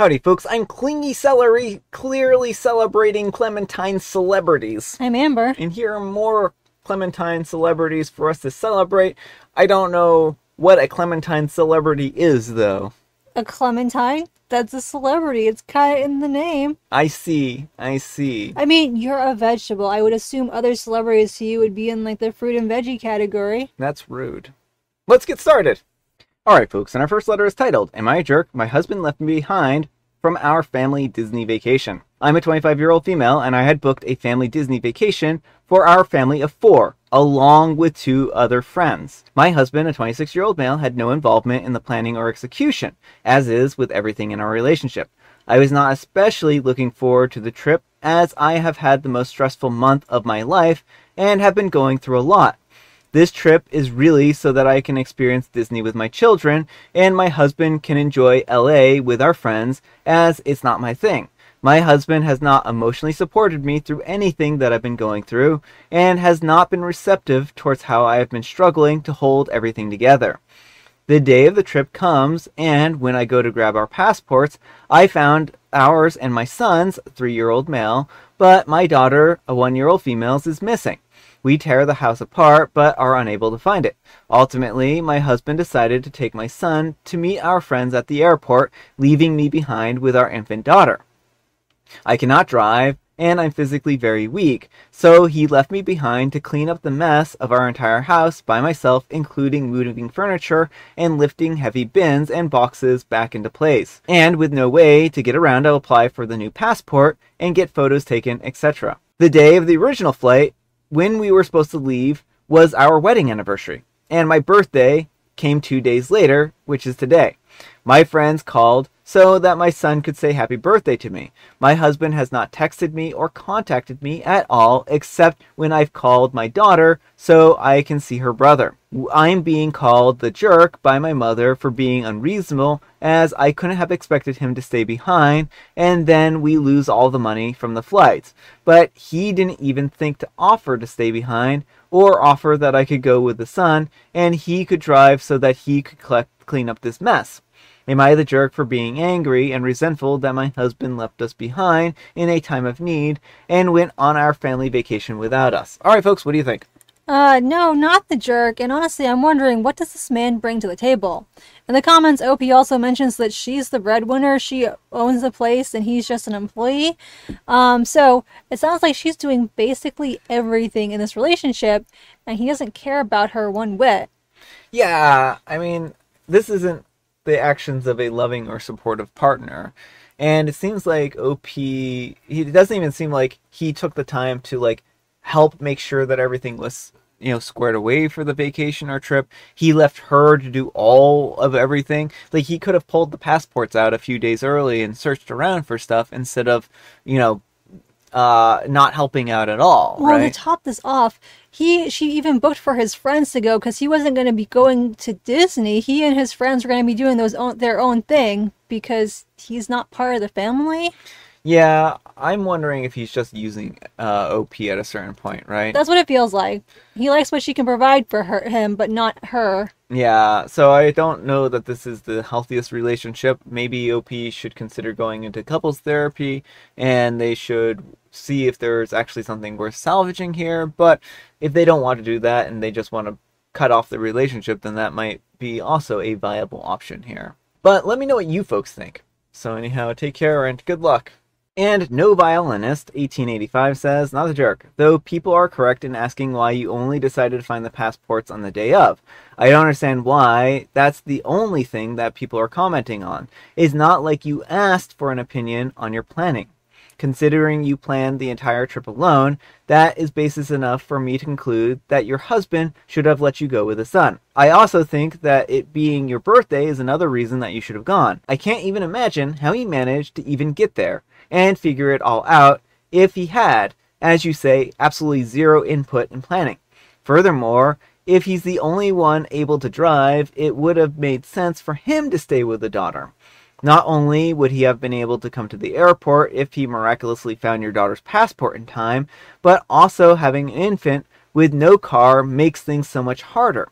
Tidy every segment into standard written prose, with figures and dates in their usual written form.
Howdy folks, I'm Clingy Celery, clearly celebrating Clementine celebrities. I'm Amber. And here are more Clementine celebrities for us to celebrate. I don't know what a Clementine celebrity is, though. A Clementine? That's a celebrity. It's kind of in the name. I see. I mean, you're a vegetable. I would assume other celebrities to you would be in like the fruit and veggie category. That's rude. Let's get started. Alright folks, and our first letter is titled, Am I a Jerk? My husband left me behind from our family Disney vacation. I'm a 25-year-old female, and I had booked a family Disney vacation for our family of 4, along with 2 other friends. My husband, a 26-year-old male, had no involvement in the planning or execution, as is with everything in our relationship. I was not especially looking forward to the trip, as I have had the most stressful month of my life, and have been going through a lot. This trip is really so that I can experience Disney with my children, and my husband can enjoy LA with our friends, as it's not my thing. My husband has not emotionally supported me through anything that I've been going through, and has not been receptive towards how I have been struggling to hold everything together. The day of the trip comes, and when I go to grab our passports, I found ours and my son's, 3-year-old male, but my daughter, a 1-year-old female, is missing. We tear the house apart, but are unable to find it. Ultimately, my husband decided to take my son to meet our friends at the airport, leaving me behind with our infant daughter. I cannot drive, and I'm physically very weak, so he left me behind to clean up the mess of our entire house by myself, including moving furniture and lifting heavy bins and boxes back into place. And with no way to get around to apply for the new passport and get photos taken, etc. The day of the original flight, when we were supposed to leave, was our wedding anniversary, and my birthday came 2 days later, which is today. My friends called so that my son could say happy birthday to me. My husband has not texted me or contacted me at all, except when I've called my daughter so I can see her brother. I'm being called the jerk by my mother for being unreasonable, as I couldn't have expected him to stay behind, and then we lose all the money from the flights. But he didn't even think to offer to stay behind, or offer that I could go with the son, and he could drive so that he could clean up this mess. Am I the jerk for being angry and resentful that my husband left us behind in a time of need and went on our family vacation without us? Alright folks, what do you think? No, not the jerk, and honestly, I'm wondering, what does this man bring to the table? In the comments, OP also mentions that she's the breadwinner, she owns the place, and he's just an employee. So, it sounds like she's doing basically everything in this relationship, and he doesn't care about her one whit. Yeah, I mean, this isn't the actions of a loving or supportive partner. And it seems like it doesn't even seem like he took the time to, like, help make sure that everything was, squared away for the vacation or trip. He left her to do all of everything. Like, he could have pulled the passports out a few days early and searched around for stuff instead of, not helping out at all. Well, right? to top this off, she even booked for his friends to go because he wasn't going to be going to Disney. He and his friends were going to be doing their own thing because he's not part of the family. Yeah, I'm wondering if he's just using OP at a certain point, right? That's what it feels like. He likes what she can provide for him, but not her. Yeah, so I don't know that this is the healthiest relationship. Maybe OP should consider going into couples therapy, and they should see if there's actually something worth salvaging here. But if they don't want to do that and they just want to cut off the relationship, then that might be also a viable option here. But let me know what you folks think. So anyhow, take care and good luck. And No Violinist 1885 says, not a jerk, though people are correct in asking why you only decided to find the passports on the day of. I don't understand why that's the only thing that people are commenting on. It's not like you asked for an opinion on your planning. Considering you planned the entire trip alone, that is basis enough for me to conclude that your husband should have let you go with the son. I also think that it being your birthday is another reason that you should have gone. I can't even imagine how he managed to even get there and figure it all out if he had, as you say, absolutely zero input in planning. Furthermore, if he's the only one able to drive, it would have made sense for him to stay with the daughter. Not only would he have been able to come to the airport if he miraculously found your daughter's passport in time, but also having an infant with no car makes things so much harder.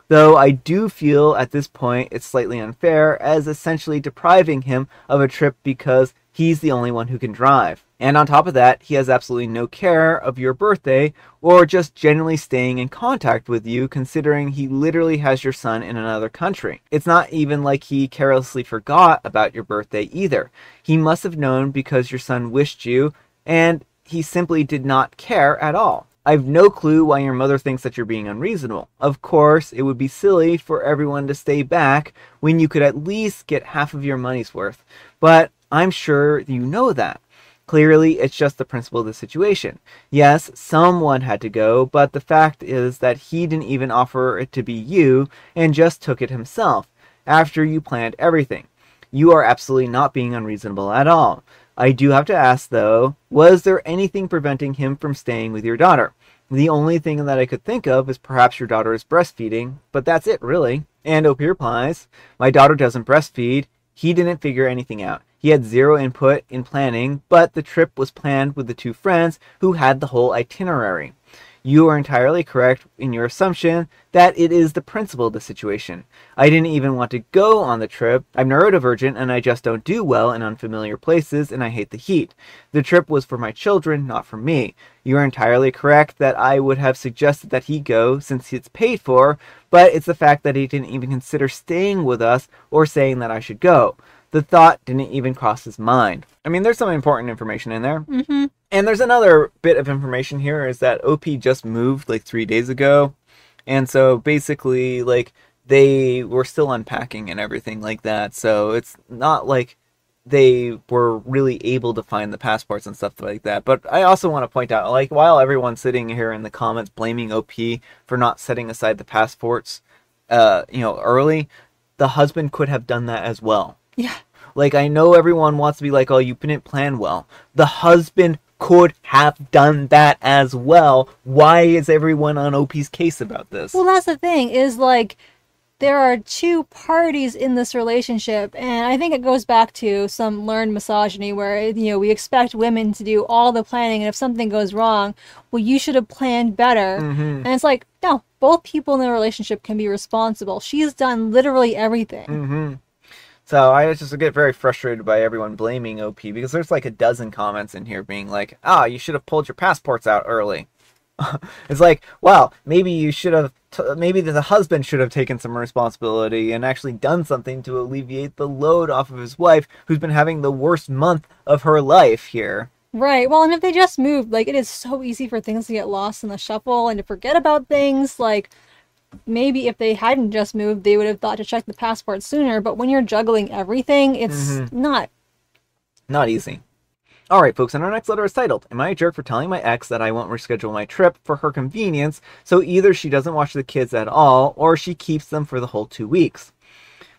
Though I do feel at this point it's slightly unfair, as essentially depriving him of a trip because he's the only one who can drive. And on top of that, he has absolutely no care of your birthday or just generally staying in contact with you, considering he literally has your son in another country. It's not even like he carelessly forgot about your birthday either. He must have known because your son wished you, and he simply did not care at all. I've no clue why your mother thinks that you're being unreasonable. Of course, it would be silly for everyone to stay back when you could at least get half of your money's worth. But I'm sure you know that. Clearly, it's just the principle of the situation. Yes, someone had to go, but the fact is that he didn't even offer it to be you and just took it himself after you planned everything. You are absolutely not being unreasonable at all. I do have to ask, though, was there anything preventing him from staying with your daughter? The only thing that I could think of is perhaps your daughter is breastfeeding, but that's it, really. And OP replies, my daughter doesn't breastfeed. He didn't figure anything out. He had zero input in planning, but the trip was planned with the two friends who had the whole itinerary. You are entirely correct in your assumption that it is the principle of the situation. I didn't even want to go on the trip. I'm neurodivergent and I just don't do well in unfamiliar places and I hate the heat. The trip was for my children, not for me. You are entirely correct that I would have suggested that he go since it's paid for, but it's the fact that he didn't even consider staying with us or saying that I should go. The thought didn't even cross his mind. I mean, there's some important information in there. Mm-hmm. And there's another bit of information here is that OP just moved like 3 days ago. And so basically, like, they were still unpacking and everything like that. So it's not like they were really able to find the passports and stuff like that. But I also want to point out, like, while everyone's sitting here in the comments blaming OP for not setting aside the passports, early, the husband could have done that as well. Yeah. Like, I know everyone wants to be like, oh, you didn't plan well. The husband could have done that as well. Why is everyone on OP's case about this? Well, that's the thing, is like, there are two parties in this relationship, and I think it goes back to some learned misogyny where, we expect women to do all the planning, and if something goes wrong, well, you should have planned better. Mm-hmm. And it's like, no, both people in the relationship can be responsible. She's done literally everything. Mm-hmm. So I just get very frustrated by everyone blaming OP because there's like a dozen comments in here being like, you should have pulled your passports out early. It's like, well, maybe you should have, maybe the husband should have taken some responsibility and actually done something to alleviate the load off of his wife, who's been having the worst month of her life here. Right. Well, and if they just moved, like, it is so easy for things to get lost in the shuffle and to forget about things. Like, maybe if they hadn't just moved, they would have thought to check the passport sooner. But when you're juggling everything, it's not easy. All right, folks, and our next letter is titled, Am I a jerk for telling my ex that I won't reschedule my trip for her convenience, so either she doesn't watch the kids at all, or she keeps them for the whole 2 weeks?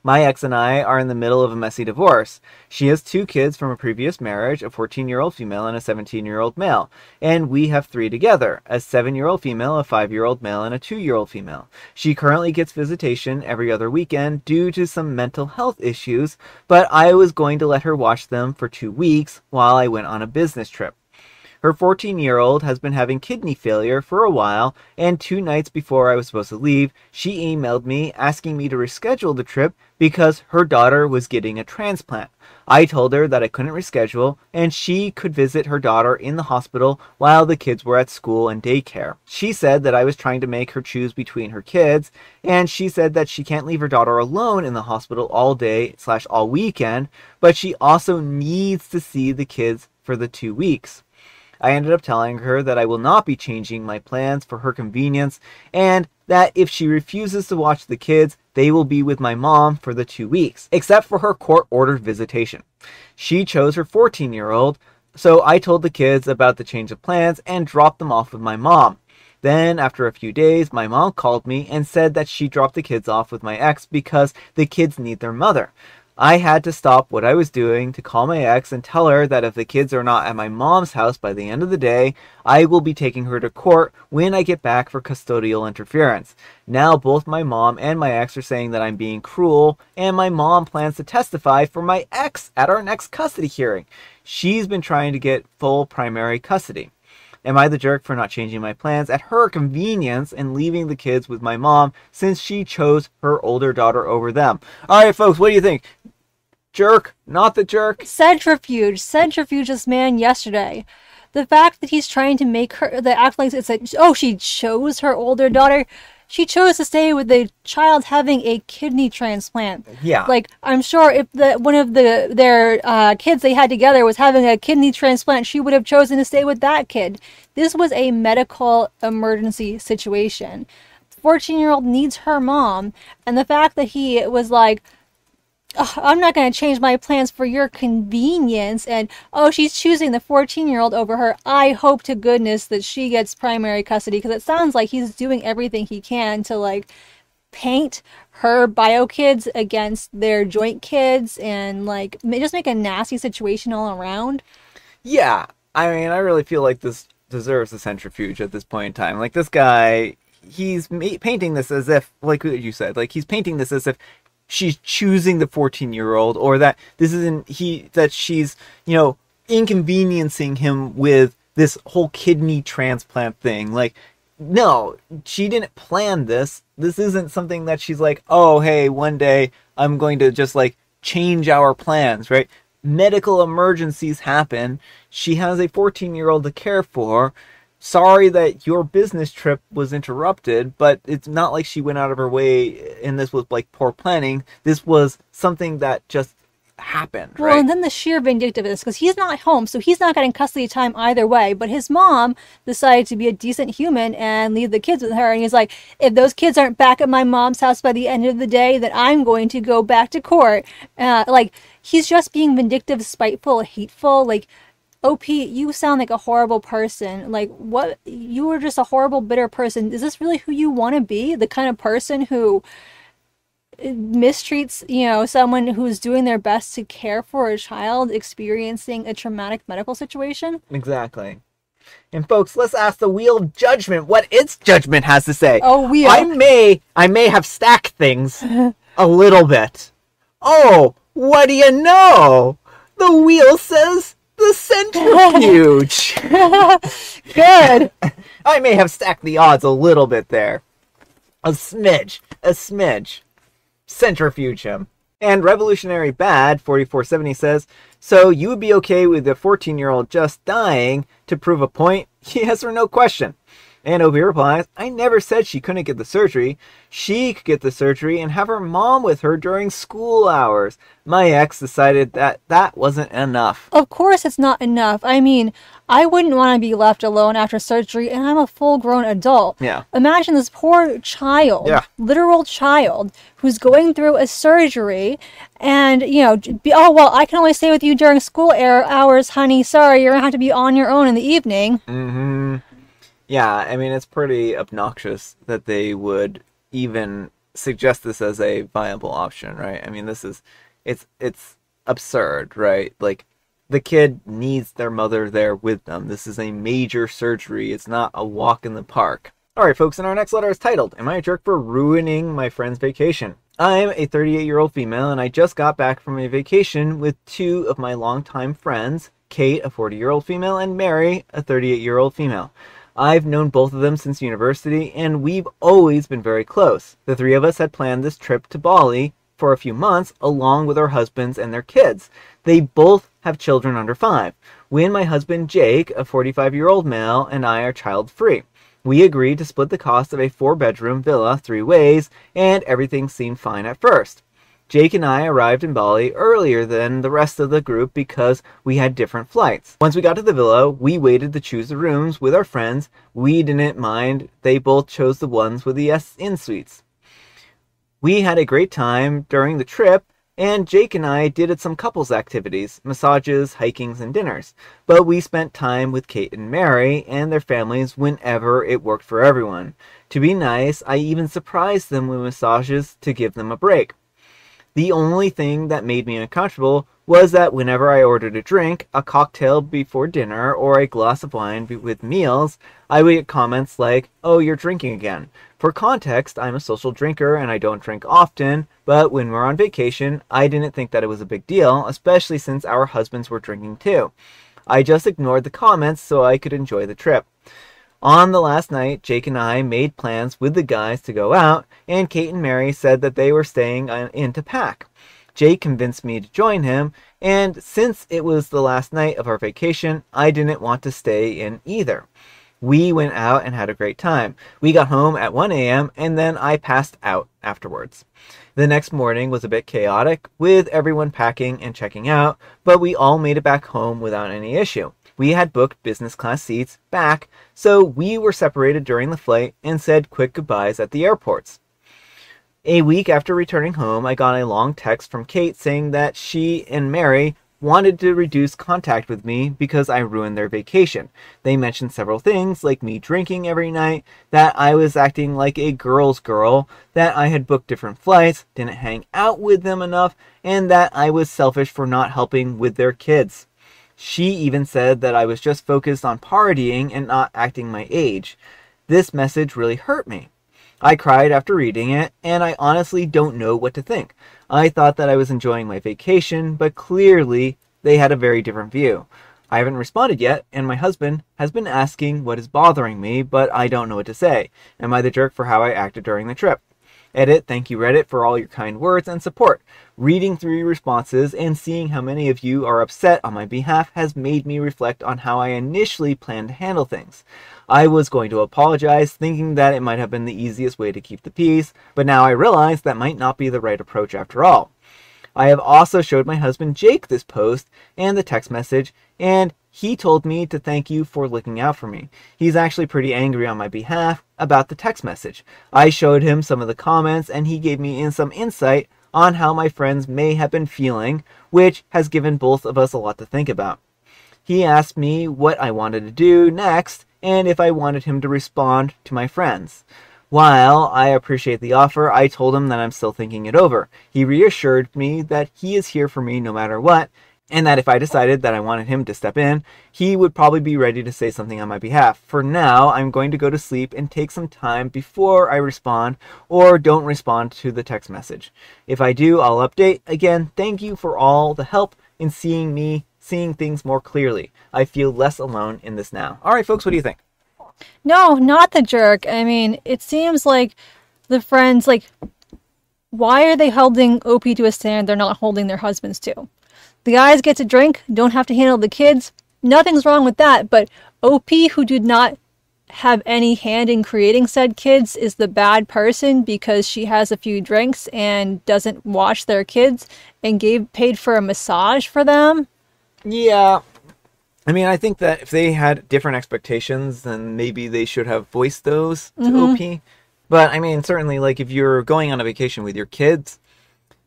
My ex and I are in the middle of a messy divorce. She has 2 kids from a previous marriage, a 14-year-old female and a 17-year-old male. And we have 3 together, a 7-year-old female, a 5-year-old male, and a 2-year-old female. She currently gets visitation every other weekend due to some mental health issues, but I was going to let her watch them for 2 weeks while I went on a business trip. Her 14-year-old has been having kidney failure for a while, and 2 nights before I was supposed to leave, she emailed me asking me to reschedule the trip because her daughter was getting a transplant. I told her that I couldn't reschedule, and she could visit her daughter in the hospital while the kids were at school and daycare. She said that I was trying to make her choose between her kids, and she said that she can't leave her daughter alone in the hospital all day/all weekend, but she also needs to see the kids for the 2 weeks. I ended up telling her that I will not be changing my plans for her convenience, and that if she refuses to watch the kids, they will be with my mom for the 2 weeks, except for her court-ordered visitation. She chose her 14-year-old, so I told the kids about the change of plans and dropped them off with my mom. Then, after a few days, my mom called me and said that she dropped the kids off with my ex because the kids need their mother. I had to stop what I was doing to call my ex and tell her that if the kids are not at my mom's house by the end of the day, I will be taking her to court when I get back for custodial interference. Now both my mom and my ex are saying that I'm being cruel, and my mom plans to testify for my ex at our next custody hearing. She's been trying to get full primary custody. Am I the jerk for not changing my plans at her convenience and leaving the kids with my mom since she chose her older daughter over them? All right, folks, what do you think? Jerk? Not the jerk? Centrifuge. Centrifuge this man yesterday. The fact that he's trying to make her, the act like it's like, oh, she chose her older daughter. She chose to stay with the child having a kidney transplant. Yeah. Like, I'm sure if one of their kids they had together was having a kidney transplant, she would have chosen to stay with that kid. This was a medical emergency situation. The 14-year-old needs her mom, and the fact that he was like, oh, I'm not going to change my plans for your convenience, and oh, she's choosing the 14-year-old over her. I hope to goodness that she gets primary custody, because it sounds like he's doing everything he can to like paint her bio kids against their joint kids and like just make a nasty situation all around. Yeah, I mean, I really feel like this deserves a centrifuge at this point in time. Like, this guy, he's painting this as if, like you said, like he's painting this as if she's choosing the 14-year-old, or that this isn't that she's, you know, inconveniencing him with this whole kidney transplant thing. Like, no, she didn't plan this. This isn't something that she's like, oh, hey, one day I'm going to just like change our plans, right? Medical emergencies happen. She has a 14-year-old to care for. Sorry that your business trip was interrupted, but it's not like she went out of her way and this was like poor planning. This was something that just happened, right? Well, and then the sheer vindictiveness, because he's not home, so he's not getting custody time either way. But his mom decided to be a decent human and leave the kids with her. And he's like, if those kids aren't back at my mom's house by the end of the day, then I'm going to go back to court. Like, he's just being vindictive, spiteful, hateful. Like, OP, you sound like a horrible person. Like, what? You were just a horrible, bitter person. Is this really who you want to be? The kind of person who mistreats, you know, someone who's doing their best to care for a child experiencing a traumatic medical situation? Exactly. And folks, let's ask the wheel of judgment what its judgment has to say. Oh, wheel. I may have stacked things a little bit. Oh, what do you know? The wheel says the centrifuge. Good. I may have stacked the odds a little bit there. A smidge. Centrifuge him. And Revolutionary Bad 4470 says, so you would be okay with a 14-year-old just dying to prove a point? Yes or no question. And Obi replies, I never said she couldn't get the surgery. She could get the surgery and have her mom with her during school hours. My ex decided that that wasn't enough. Of course it's not enough. I mean, I wouldn't want to be left alone after surgery, and I'm a full-grown adult. Yeah. Imagine this poor child, literal child, who's going through a surgery, and, you know, oh, well, I can only stay with you during school hours, honey. Sorry, you're going to have to be on your own in the evening. Mm-hmm. Yeah, I mean, it's pretty obnoxious that they would even suggest this as a viable option, right? I mean, it's absurd, right? Like, the kid needs their mother there with them. This is a major surgery. It's not a walk in the park. All right, folks, and our next letter is titled, Am I a jerk for ruining my friend's vacation? I'm a 38-year-old female, and I just got back from a vacation with two of my longtime friends, Kate, a 40-year-old female, and Mary, a 38-year-old female. I've known both of them since university, and we've always been very close. The three of us had planned this trip to Bali for a few months, along with our husbands and their kids. They both have children under 5. We and my husband, Jake, a 45-year-old male, and I are child-free. We agreed to split the cost of a 4-bedroom villa 3 ways, and everything seemed fine at first. Jake and I arrived in Bali earlier than the rest of the group because we had different flights. Once we got to the villa, we waited to choose the rooms with our friends. We didn't mind. They both chose the ones with the in-suites. We had a great time during the trip, and Jake and I did some couples activities, massages, hikings, and dinners. But we spent time with Kate and Mary and their families whenever it worked for everyone. To be nice, I even surprised them with massages to give them a break. The only thing that made me uncomfortable was that whenever I ordered a drink, a cocktail before dinner, or a glass of wine with meals, I would get comments like, oh, you're drinking again. For context, I'm a social drinker and I don't drink often, but when we're on vacation, I didn't think that it was a big deal, especially since our husbands were drinking too. I just ignored the comments so I could enjoy the trip. On the last night, Jake and I made plans with the guys to go out, and Kate and Mary said that they were staying in to pack. Jake convinced me to join him, and since it was the last night of our vacation, I didn't want to stay in either. We went out and had a great time. We got home at 1 a.m. and then I passed out afterwards. The next morning was a bit chaotic, with everyone packing and checking out, but we all made it back home without any issue. We had booked business class seats back, so we were separated during the flight and said quick goodbyes at the airports. A week after returning home, I got a long text from Kate saying that she and Mary wanted to reduce contact with me because I ruined their vacation. They mentioned several things, like me drinking every night, that I was acting like a girl's girl, that I had booked different flights, didn't hang out with them enough, and that I was selfish for not helping with their kids. She even said that I was just focused on partying and not acting my age. This message really hurt me. I cried after reading it, and I honestly don't know what to think. I thought that I was enjoying my vacation, but clearly they had a very different view. I haven't responded yet, and my husband has been asking what is bothering me, but I don't know what to say. Am I the jerk for how I acted during the trip? Edit, thank you Reddit for all your kind words and support. Reading through your responses and seeing how many of you are upset on my behalf has made me reflect on how I initially planned to handle things. I was going to apologize, thinking that it might have been the easiest way to keep the peace, but now I realize that might not be the right approach after all. I have also showed my husband Jake this post and the text message, and he told me to thank you for looking out for me. He's actually pretty angry on my behalf about the text message. I showed him some of the comments, and he gave me some insight on how my friends may have been feeling, which has given both of us a lot to think about. He asked me what I wanted to do next, and if I wanted him to respond to my friends. While I appreciate the offer, I told him that I'm still thinking it over. He reassured me that he is here for me no matter what, and that if I decided that I wanted him to step in, he would probably be ready to say something on my behalf. For now, I'm going to go to sleep and take some time before I respond or don't respond to the text message. If I do, I'll update. Again, thank you for all the help in seeing things more clearly. I feel less alone in this now. All right, folks, what do you think? No, not the jerk. I mean, it seems like the friends, like, why are they holding OP to a standard they're not holding their husbands to? The guys get to drink, don't have to handle the kids. Nothing's wrong with that, but OP, who did not have any hand in creating said kids, is the bad person because she has a few drinks and doesn't watch their kids and paid for a massage for them. Yeah. I mean, I think that if they had different expectations, then maybe they should have voiced those to OP. But, I mean, certainly, like, if you're going on a vacation with your kids,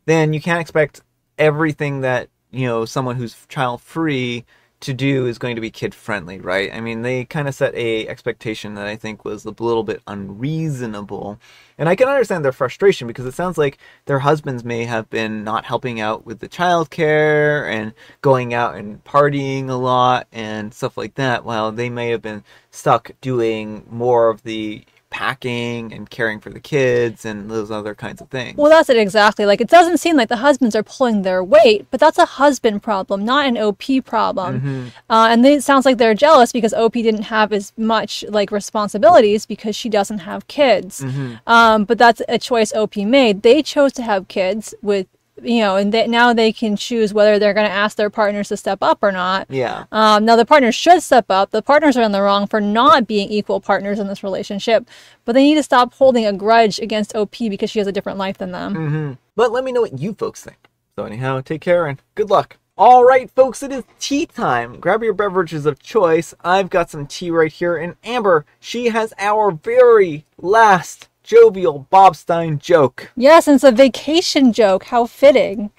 then you can't expect everything that, you know, someone who's child-free to do is going to be kid-friendly, right? I mean, they kind of set a expectation that I think was a little bit unreasonable. And I can understand their frustration because it sounds like their husbands may have been not helping out with the childcare and going out and partying a lot and stuff like that, while they may have been stuck doing more of the packing and caring for the kids and those other kinds of things. Well, that's it exactly. Like, it doesn't seem like the husbands are pulling their weight, but that's a husband problem, not an OP problem. And it sounds like they're jealous because OP didn't have as much, like, responsibilities because she doesn't have kids. But that's a choice OP made. They chose to have kids with, you know, and now they can choose whether they're going to ask their partners to step up or not. Yeah. Now the partners should step up. The partners are in the wrong for not being equal partners in this relationship, but they need to stop holding a grudge against OP because she has a different life than them. But let me know what you folks think. So anyhow, take care and good luck. All right, folks, it is tea time. Grab your beverages of choice. I've got some tea right here, and Amber, she has our very last jovial Bob Stein joke. Yes, and it's a vacation joke. How fitting.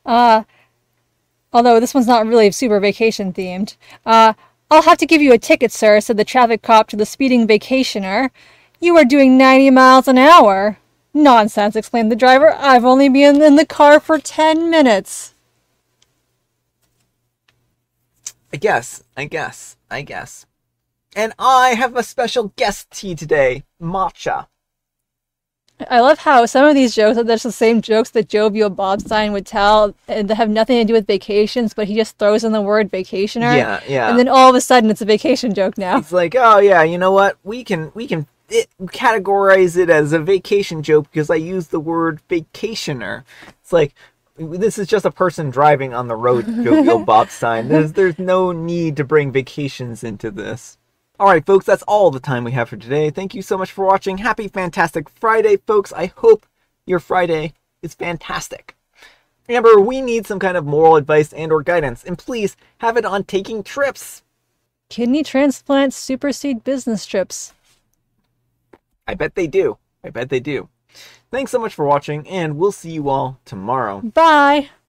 Although this one's not really super vacation themed. I'll have to give you a ticket, sir, said the traffic cop to the speeding vacationer. You are doing 90 miles an hour. Nonsense, exclaimed the driver. I've only been in the car for 10 minutes. I guess. And I have a special guest tea today, Matcha. I love how some of these jokes are just the same jokes that Jovial Bob Stein would tell, and they have nothing to do with vacations, but he just throws in the word vacationer. Yeah, yeah. And then all of a sudden it's a vacation joke now. It's like, oh yeah, you know what? We can categorize it as a vacation joke because I use the word vacationer. It's like, this is just a person driving on the road, Jovial Bob Stein. There's no need to bring vacations into this. Alright folks, that's all the time we have for today. Thank you so much for watching. Happy Fantastic Friday, folks. I hope your Friday is fantastic. Remember, we need some kind of moral advice and or guidance, and please have it on taking trips. Kidney transplants supersede business trips. I bet they do. I bet they do. Thanks so much for watching, and we'll see you all tomorrow. Bye!